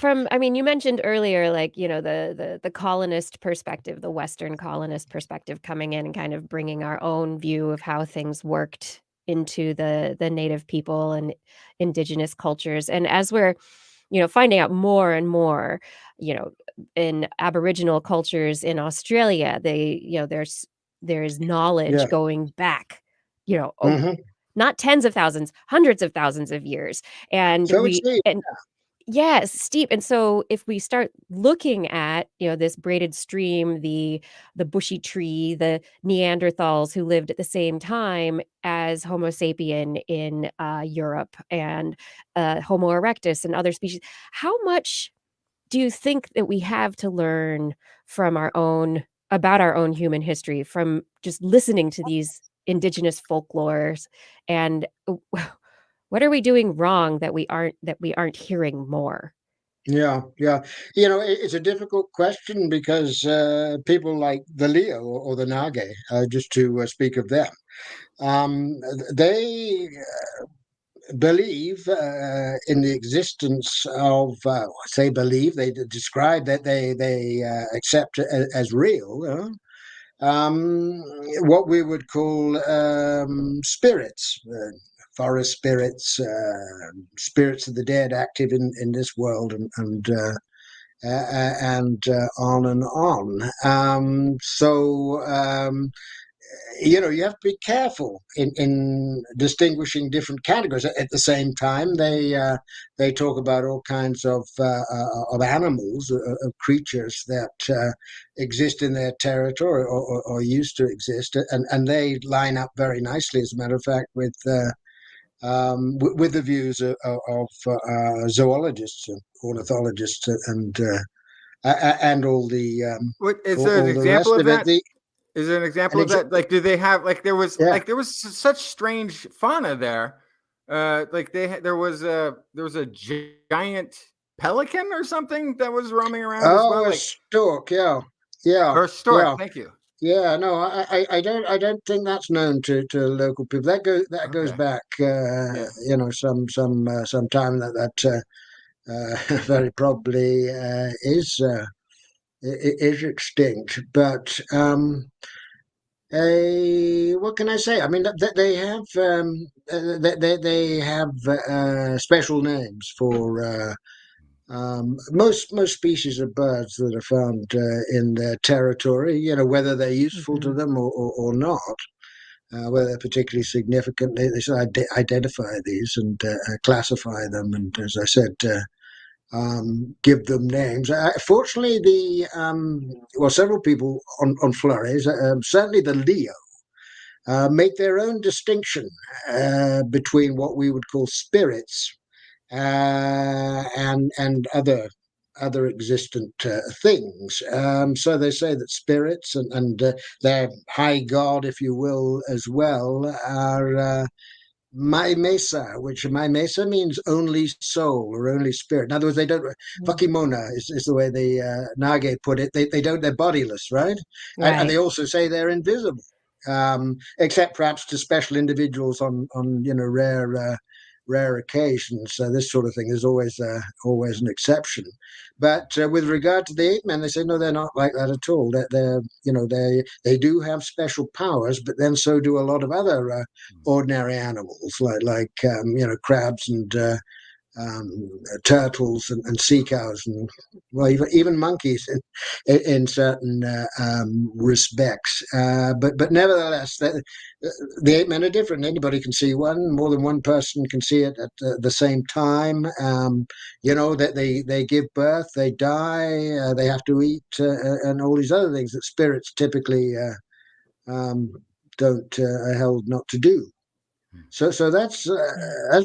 C: Yeah.
A: I mean, you mentioned earlier, like, the colonist perspective, the Western colonist perspective coming in and kind of bringing our own view of how things worked into the native people and indigenous cultures. And as we're, finding out more and more, you know, in Aboriginal cultures in Australia, there's knowledge
D: Yeah.
A: going back,
D: Hmm.
A: not tens of thousands, hundreds of thousands of years. And
D: So it's neat.
A: yes, steep. And so if we start looking at, this braided stream, the bushy tree, the Neanderthals who lived at the same time as Homo sapien in Europe and Homo erectus and other species, how much do you think that we have to learn from about our own human history from just listening to these indigenous folklores and what are we doing wrong that we aren't hearing more?
D: Yeah, yeah. It's a difficult question because people like the Leo or the Nage, just to speak of them, they believe in the existence of, say, believe, they describe that they accept as real, what we would call spirits, forest spirits, spirits of the dead active in this world, and on and on. You have to be careful in distinguishing different categories. At the same time, they talk about all kinds of animals, of creatures that exist in their territory or used to exist, and they line up very nicely, as a matter of fact, with the views of zoologists and ornithologists and
C: What is there an
D: all the
C: example
D: rest
C: of
D: of it.
C: that? Is there an
D: An
C: example of
D: ex-
C: that? Like, do they have
D: yeah.
C: there was such strange fauna there? Like there was a giant pelican or something that was roaming around as
D: Oh,
C: well,
D: a
C: like
D: stork. Yeah, yeah,
C: or a stork.
D: yeah,
C: Thank you.
D: yeah. No, I don't think that's known to local people. That goes
C: Okay.
D: back,
C: Yeah.
D: some time that very probably is extinct. But what can I say? I mean, they have they have special names for most species of birds that are found in their territory. Whether they're useful to
A: Mhm.
D: them or not, whether they're particularly significant. They should identify these and classify them, and as I said. Give them names. Fortunately, several people on Flores, certainly the Leo, make their own distinction between what we would call spirits and other existent things. So they say that spirits and their high god, if you will, as well, are my mesa, which my mesa means only soul or only spirit. In other words, they don't.
A: Mm.
D: Fakimona is the way the Nage put it. They don't. They're bodiless, right? And
A: Right.
D: they also say they're invisible, except perhaps to special individuals on rare rare occasions, this sort of thing is always an exception. But with regard to the ape-men, they say no, they're not like that at all. They do have special powers, but then so do a lot of other ordinary animals, like crabs and turtles and sea cows and well even monkeys in certain respects. But nevertheless, the ape-men are different. Anybody can see one. More than one person can see it at the same time. That they give birth, they die, they have to eat, and all these other things that spirits typically don't are held not to do. So that's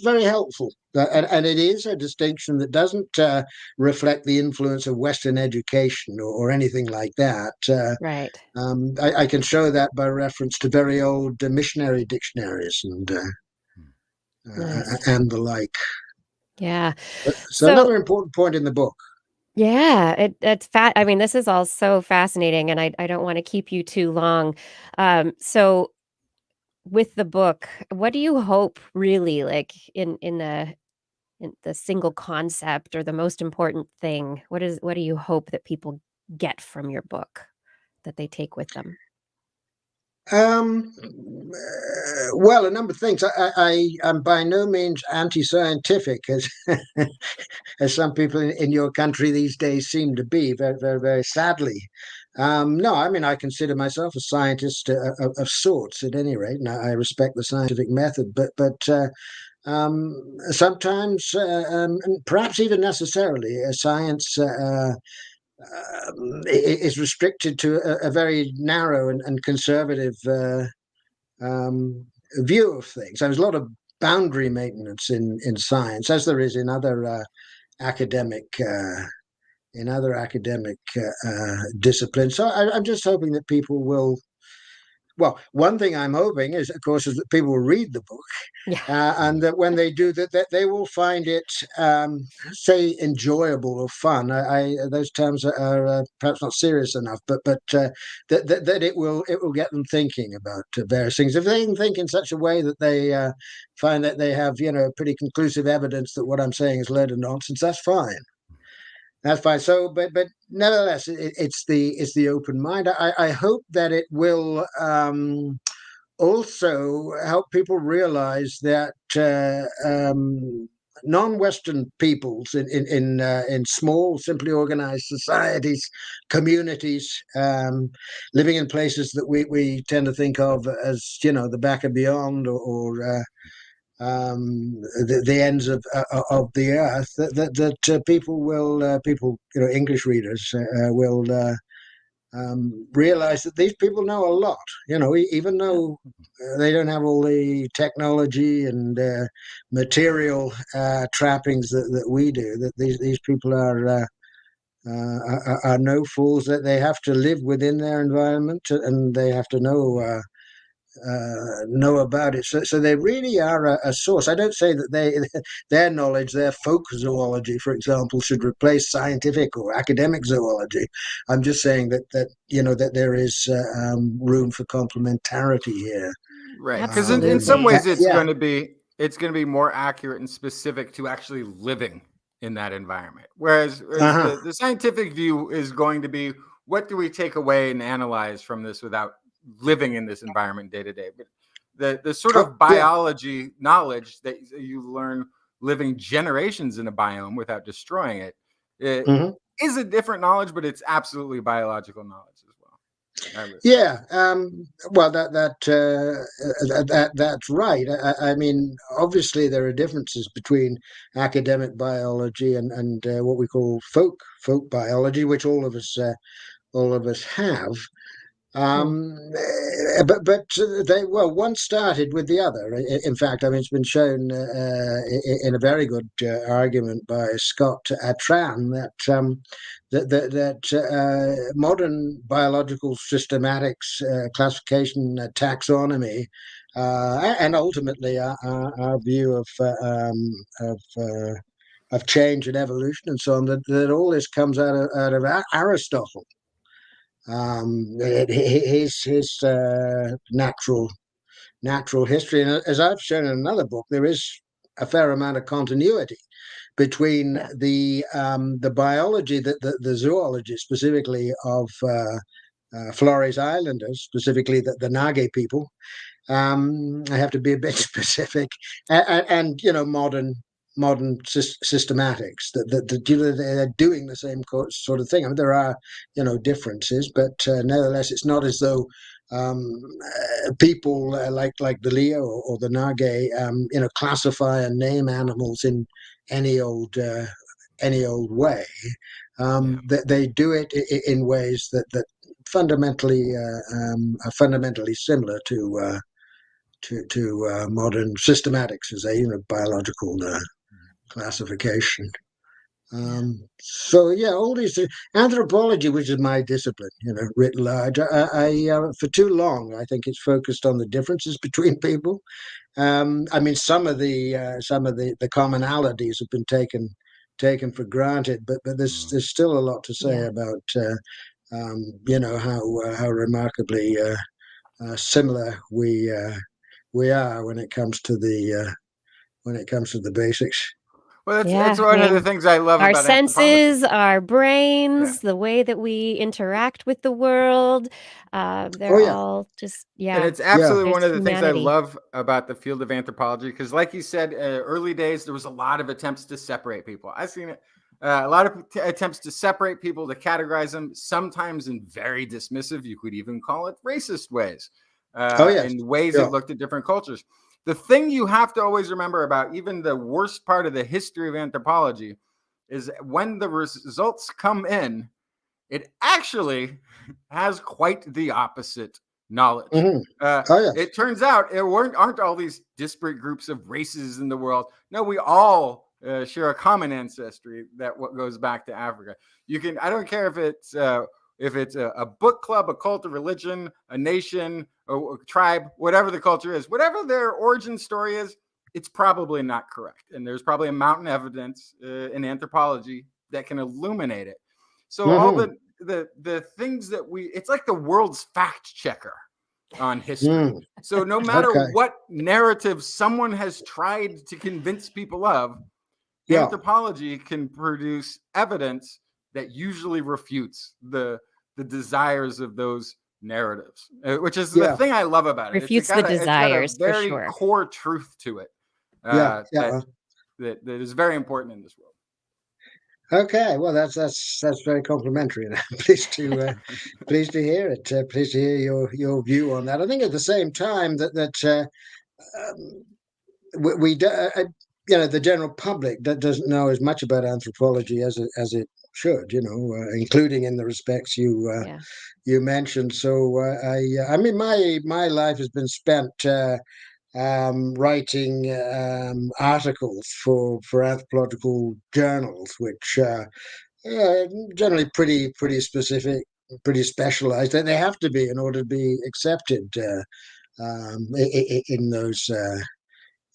D: very helpful, and it is a distinction that doesn't reflect the influence of Western education or anything like that.
A: Right.
D: I can show that by reference to very old missionary dictionaries
A: Nice.
D: and the like.
A: Yeah.
D: So another important point in the book.
A: Yeah, it's I mean, this is all so fascinating, and I don't want to keep you too long. So with the book, what do you hope really like in the single concept or the most important thing? What do you hope that people get from your book that they take with them?
D: Well, a number of things. I'm by no means anti-scientific, as as some people in your country these days seem to be, very, very, very sadly. No, I mean, I consider myself a scientist of sorts, at any rate, and I respect the scientific method. But sometimes, and perhaps even necessarily, science is restricted to a very narrow and conservative um, view of things. There's a lot of boundary maintenance in science, as there is in other academic disciplines. So I'm just hoping that people will. Well, one thing I'm hoping is, of course, is that people will read the book,
A: Yeah.
D: and that when they do that they will find it, say, enjoyable or fun. Those terms are perhaps not serious enough, but that it will get them thinking about various things. If they can think in such a way that they find that they have pretty conclusive evidence that what I'm saying is load of nonsense, that's fine. That's fine. So, but nevertheless, it's the open mind. I hope that it will also help people realize that non-Western peoples in small, simply organized societies, communities, living in places that we tend to think of as the back and beyond, or the ends of the earth, that people English readers will realize that these people know a lot. Even though they don't have all the technology and material trappings that we do, that these people are no fools. That they have to live within their environment, and they have to know about it. So they really are a source. I don't say that their knowledge, their folk zoology, for example, should replace scientific or academic zoology. I'm just saying that there is room for complementarity here.
C: Right, because in some
A: Absolutely.
C: ways
D: Yeah.
C: it's going to be more accurate and specific to actually living in that environment, whereas
D: Uh-huh.
C: the scientific view is going to be, what do we take away and analyze from this without living in this environment day to day? But the sort
D: Oh,
C: of
D: yeah.
C: biology knowledge that you learn living generations in a biome without destroying it
D: Hmm.
C: is a different knowledge, but it's absolutely biological knowledge as well.
D: Yeah, well, that's right. I mean, obviously, there are differences between academic biology and what we call folk biology, which all of us have.
A: Hmm.
D: But they, well, one started with the other. In fact, I mean, it's been shown in a very good argument by Scott Atran that modern biological systematics, classification, taxonomy, and ultimately our view of change and evolution and so on, that all this comes out of Aristotle. His natural history, and as I've shown in another book, there is a fair amount of continuity between the biology, the zoology specifically of Flores Islanders, specifically the Nage people. I have to be a bit specific, and modern systematics that they're doing the same sort of thing. I mean, there are differences, but nevertheless, it's not as though people like the Leo or the Nage classify and name animals in any old way. They do it in ways that fundamentally are fundamentally similar to modern systematics as a biological classification. So yeah, all these anthropology, which is my discipline, writ large. I for too long, I think it's focused on the differences between people. I mean, some of the commonalities have been taken for granted, but there's still a lot to say about how remarkably similar we are when it comes to the basics.
C: Well,
A: Yeah,
C: it's
A: I
C: one of the
A: mean,
C: things I love
A: our
C: about anthropology.
A: senses, our
C: Yeah.
A: brains, the way that we interact with the world,
D: Oh
A: they're
D: yeah,
A: all just,
C: And
A: yeah,
C: it's
D: yeah.
C: absolutely
A: there's
C: one of the things I
A: humanity.
C: love about the field of anthropology, because, like you said, early days there was a lot of attempts to separate people. I've seen it, a lot of attempts to separate people, to categorize them, sometimes in very dismissive, you could even call it racist ways,
D: Oh yes,
C: in ways
D: yeah.
C: that looked at different cultures. The thing you have to always remember about even the worst part of the history of anthropology is when the results come in, it actually has quite the opposite knowledge.
D: Mm-hmm. Oh yes,
C: It turns out aren't all these disparate groups of races in the world. No, we all share a common ancestry that what goes back to Africa. You can, I don't care if it's a book club, a cult, a religion, a nation, a tribe, whatever the culture is, whatever their origin story is, it's probably not correct. And there's probably a mountain of evidence in anthropology that can illuminate it. So all
D: mm-hmm.
C: the things that it's like the world's fact checker on history. So no matter
D: Okay,
C: what narrative someone has tried to convince people of,
D: yeah,
C: anthropology can produce evidence that usually refutes the desires of those narratives, which is the
D: yeah,
C: thing I love about it.
A: Refutes the
C: It's got a
A: desires for
C: very
A: sure.
C: core truth to it
D: yeah,
C: that
D: yeah.
C: that is very important in this world.
D: Okay, well that's very complimentary, and I'm pleased to hear it. Pleased to hear your view on that. I think at the same time that um, we do, the general public that doesn't know as much about anthropology as it should, including in the respects
A: Yeah.
D: you mentioned. So I mean, my life has been spent writing articles for anthropological journals, which generally pretty specific, pretty specialized. They have to be in order to be accepted in those.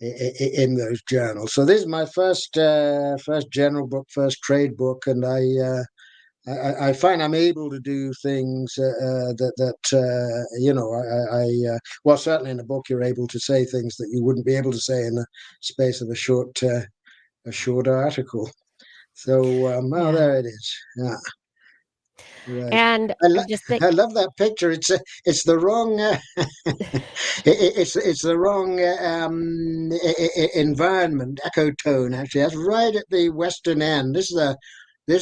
D: In those journals. So this is my first general book, first trade book, and I find I'm able to do things well, certainly in a book you're able to say things that you wouldn't be able to say in the space of a short article. So
A: Yeah.
D: there it is. Yeah. Right.
A: And
D: I,
A: I just think,
D: I love that picture. It's the wrong it's the wrong environment, echo tone. Actually, that's right at the western end. This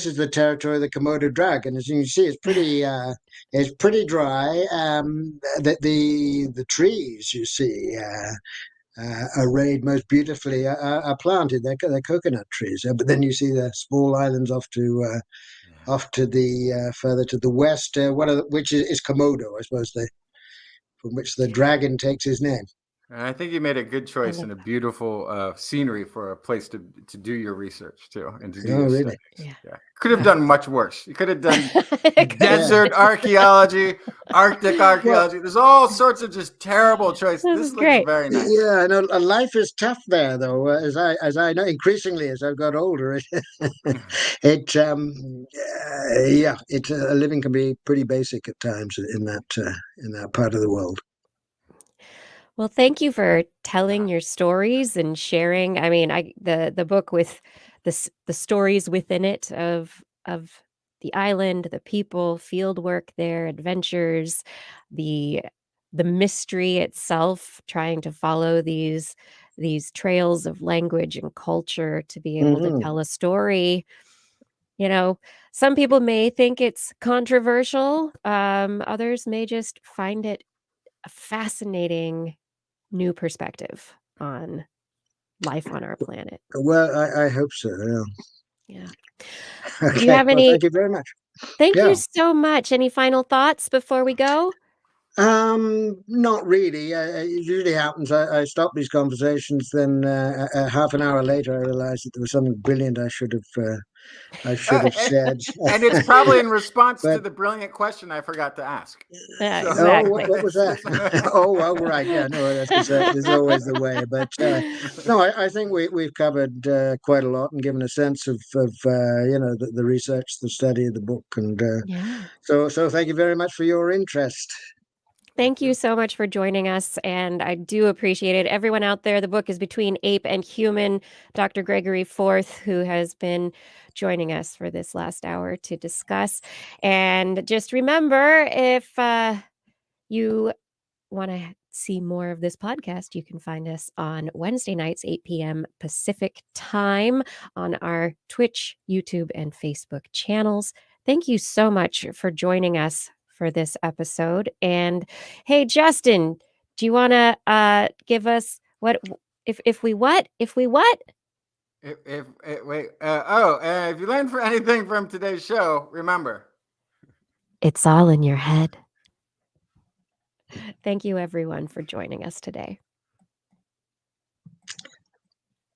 D: is the territory of the Komodo dragon. As you can see, it's pretty dry. The trees you see arrayed most beautifully are planted. They're coconut trees. But then you see the small islands off to the further to the west, which is Komodo, I suppose, from which the dragon takes his name.
C: And I think you made a good
A: I
C: choice
A: love
C: and a
A: that.
C: beautiful scenery for a place to do your research too, and to do
D: Oh,
C: your
D: really?
C: studies.
A: Yeah.
C: Yeah, could have done much worse. You could have done
A: It could have
D: Yeah.
C: desert archaeology, Arctic
D: Well,
C: archaeology. There's all sorts of just terrible choices.
A: This
C: This
A: is
C: looks
A: great.
C: very nice.
D: yeah, I know life is tough there, though. As I know, increasingly as I've got older, a living can be pretty basic at times in that part of the world.
A: Well, thank you for telling your stories and sharing. I mean, the book with the stories within it of the island, the people, field work there, adventures, the the mystery itself, trying to follow these trails of language and culture to be able to
D: Hmm.
A: tell a story. You know, some people may think it's controversial. Others may just find it a fascinating new perspective on life on our planet.
D: Well, I hope so. Yeah.
A: Yeah. Do you
D: Okay.
A: have
D: Well,
A: any
D: thank you very much.
A: Thank you
D: Yeah.
A: so much. Any final thoughts before we go?
D: Not really. It usually happens. I stop these conversations, then half an hour later, I realize that there was something brilliant I should have
C: And
D: said.
C: and it's probably in response
D: But
C: to the brilliant question I forgot to ask.
A: Yeah,
C: So
D: oh,
A: exactly.
D: what was that? Oh, well, right. Yeah, no, this is always the way. But no, I think we've covered quite a lot and given a sense of the research, the study of the book, and
A: Yeah.
D: so thank you very much for your interest.
A: Thank you so much for joining us, and I do appreciate it. Everyone out there, the book is Between Ape and Human. Dr. Gregory Forth, who has been joining us for this last hour to discuss. And just remember, if you want to see more of this podcast, you can find us on Wednesday nights, 8 p.m. Pacific time on our Twitch, YouTube, and Facebook channels. Thank you so much for joining us for this episode. And hey, Justin, do you want to give us if we what? If we what?
C: if you learned for anything from today's show, remember.
A: It's all in your head. Thank you, everyone, for joining us today.